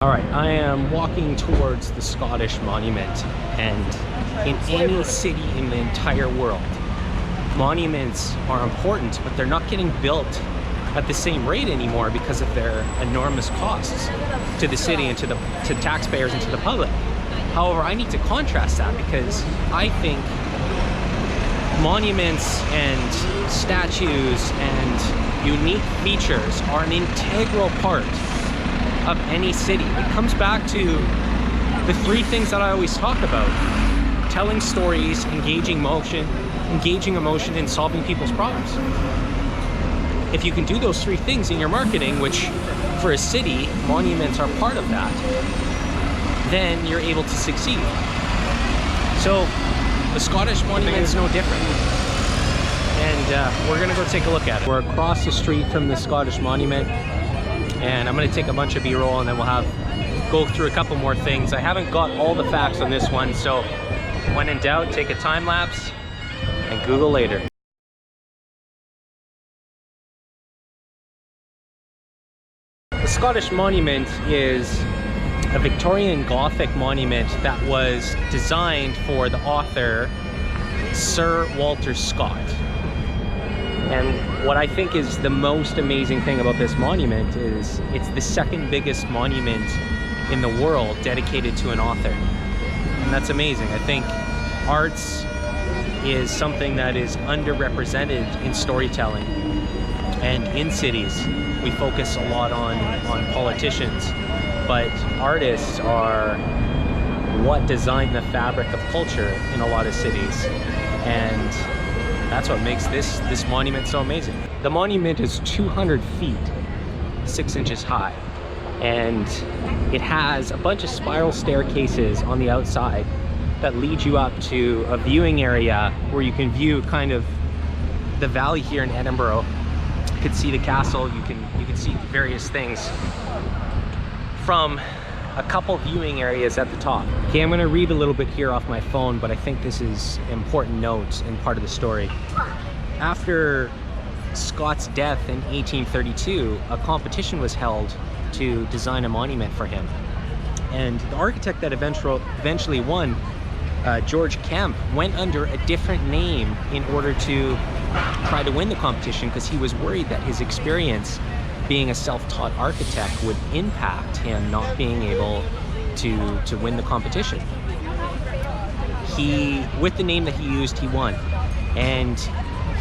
Alright, I am walking towards the Scottish Monument, and in any city in the entire world, monuments are important, but they're not getting built at the same rate anymore because of their enormous costs to the city and to taxpayers and to the public. However, I need to contrast that because I think monuments and statues and unique features are an integral part of any city. It comes back to the three things that I always talk about: telling stories, engaging emotion, and solving people's problems. If you can do those three things in your marketing, which for a city, monuments are part of that, then you're able to succeed. So the Scottish Monument is no different. And we're gonna go take a look at it. We're across the street from the Scottish Monument, and I'm gonna take a bunch of B-roll and then we'll go through a couple more things. I haven't got all the facts on this one, so when in doubt, take a time lapse and Google later. The Scottish Monument is a Victorian Gothic monument that was designed for the author Sir Walter Scott. And what I think is the most amazing thing about this monument is it's the second biggest monument in the world dedicated to an author. And that's amazing. I think arts is something that is underrepresented in storytelling. And in cities, we focus a lot on politicians, but artists are what design the fabric of culture in a lot of cities. And that's what makes this monument so amazing. The monument is 200 feet, 6 inches high, and it has a bunch of spiral staircases on the outside that lead you up to a viewing area where you can view kind of the valley here in Edinburgh. You can see the castle, you can see various things from a couple viewing areas at the top. Okay, I'm gonna read a little bit here off my phone, but I think this is important notes and part of the story. After Scott's death in 1832, a competition was held to design a monument for him. And the architect that eventually won, George Kemp, went under a different name in order to try to win the competition because he was worried that his experience being a self-taught architect would impact him not being able to win the competition. With the name that he used, he won, and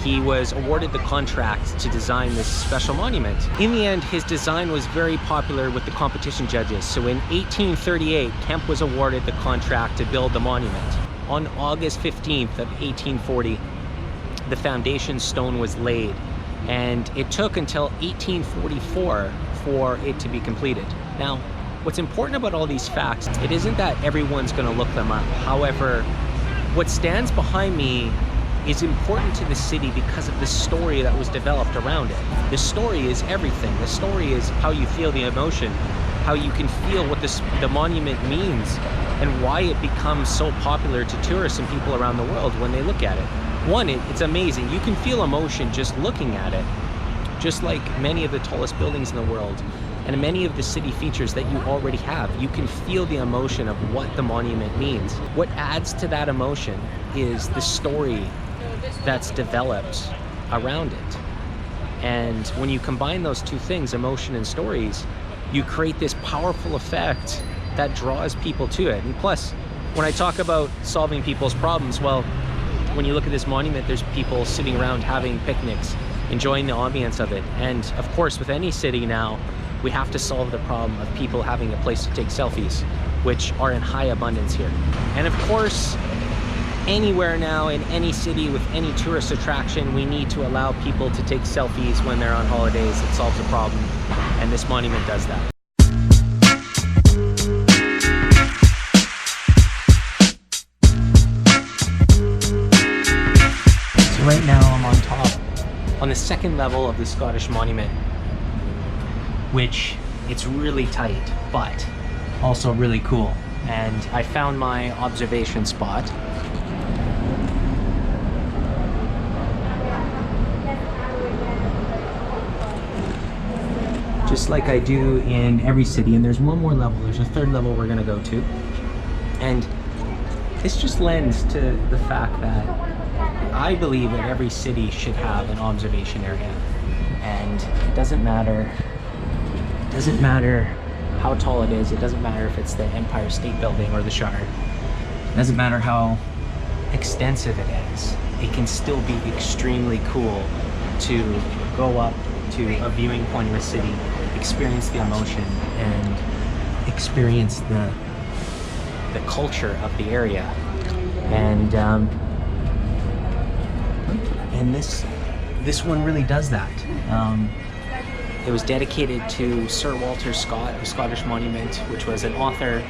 he was awarded the contract to design this special monument. In the end, his design was very popular with the competition judges. So in 1838, Kemp was awarded the contract to build the monument. On August 15th of 1840, the foundation stone was laid, and it took until 1844 for it to be completed. Now, what's important about all these facts, it isn't that everyone's gonna look them up. However, what stands behind me is important to the city because of the story that was developed around it. The story is everything. The story is how you feel the emotion, how you can feel what the monument means, and why it becomes so popular to tourists and people around the world when they look at it. One, it's amazing. You can feel emotion just looking at it, just like many of the tallest buildings in the world and many of the city features that you already have. You can feel the emotion of what the monument means. What adds to that emotion is the story that's developed around it. And when you combine those two things, emotion and stories, you create this powerful effect that draws people to it. And plus, when I talk about solving people's problems, well, when you look at this monument, there's people sitting around having picnics, enjoying the ambience of it. And of course, with any city now, we have to solve the problem of people having a place to take selfies, which are in high abundance here. And of course, anywhere now in any city with any tourist attraction, we need to allow people to take selfies when they're on holidays. It solves a problem, and this monument does that. Right now I'm on top, on the second level of the Scottish Monument, which it's really tight, but also really cool. And I found my observation spot. just like I do in every city. And there's one more level. There's a third level we're gonna go to. And this just lends to the fact that I believe that every city should have an observation area. And it doesn't matter how tall it is. It doesn't matter if it's the Empire State Building or the Shire. It doesn't matter how extensive it is. It can still be extremely cool to go up to a viewing point in a city, experience the emotion, and experience the culture of the area. And this one really does that. It was dedicated to Sir Walter Scott, a Scottish monument, which was an author,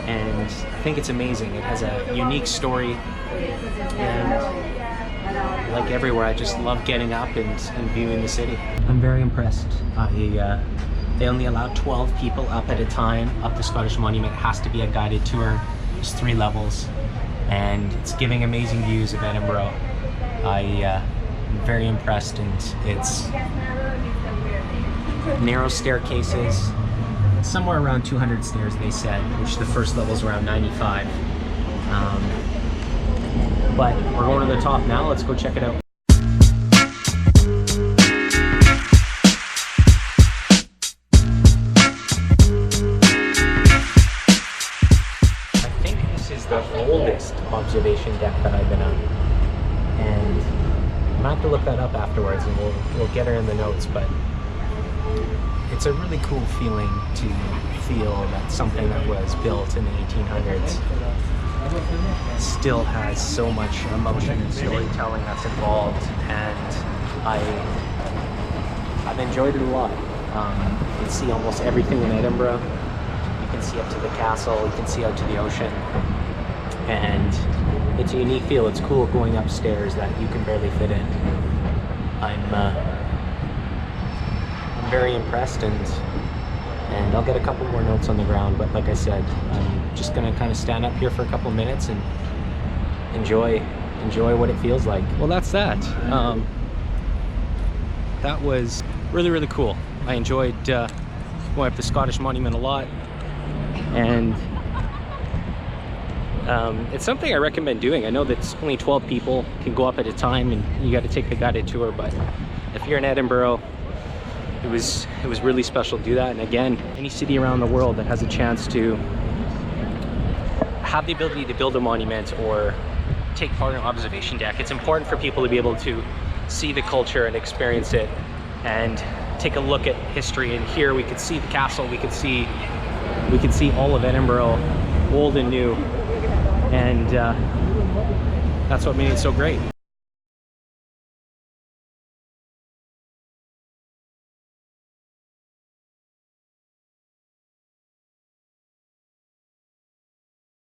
and I think it's amazing. It has a unique story, and like everywhere, I just love getting up and viewing the city. I'm very impressed. They only allow 12 people up at a time up the Scottish monument. It has to be a guided tour. There's 3 levels, and it's giving amazing views of Edinburgh. I'm very impressed, and it's narrow staircases, somewhere around 200 stairs they said, which the first level's around 95. But we're going to the top now. Let's go check it out. I think this is the oldest observation deck that I've been on, and I'm gonna have to look that up afterwards, and we'll get her in the notes. But it's a really cool feeling to feel that something that was built in the 1800s still has so much emotion and storytelling that's involved, and I've enjoyed it a lot. You can see almost everything in Edinburgh. You can see up to the castle, you can see out to the ocean, and it's a unique feel. It's cool going upstairs that you can barely fit in. I'm very impressed, and I'll get a couple more notes on the ground, but like I said, I'm just gonna kind of stand up here for a couple minutes and enjoy what it feels like. Well, that's that. That was really cool. I enjoyed going up the Scottish monument a lot, and it's something I recommend doing. I know that only 12 people can go up at a time, and you got to take the guided tour, but if you're in Edinburgh, it was really special to do that. And again, any city around the world that has a chance to have the ability to build a monument or take part in an observation deck, it's important for people to be able to see the culture and experience it and take a look at history. And here we could see the castle, we could see all of Edinburgh, old and new, and that's what made it so great.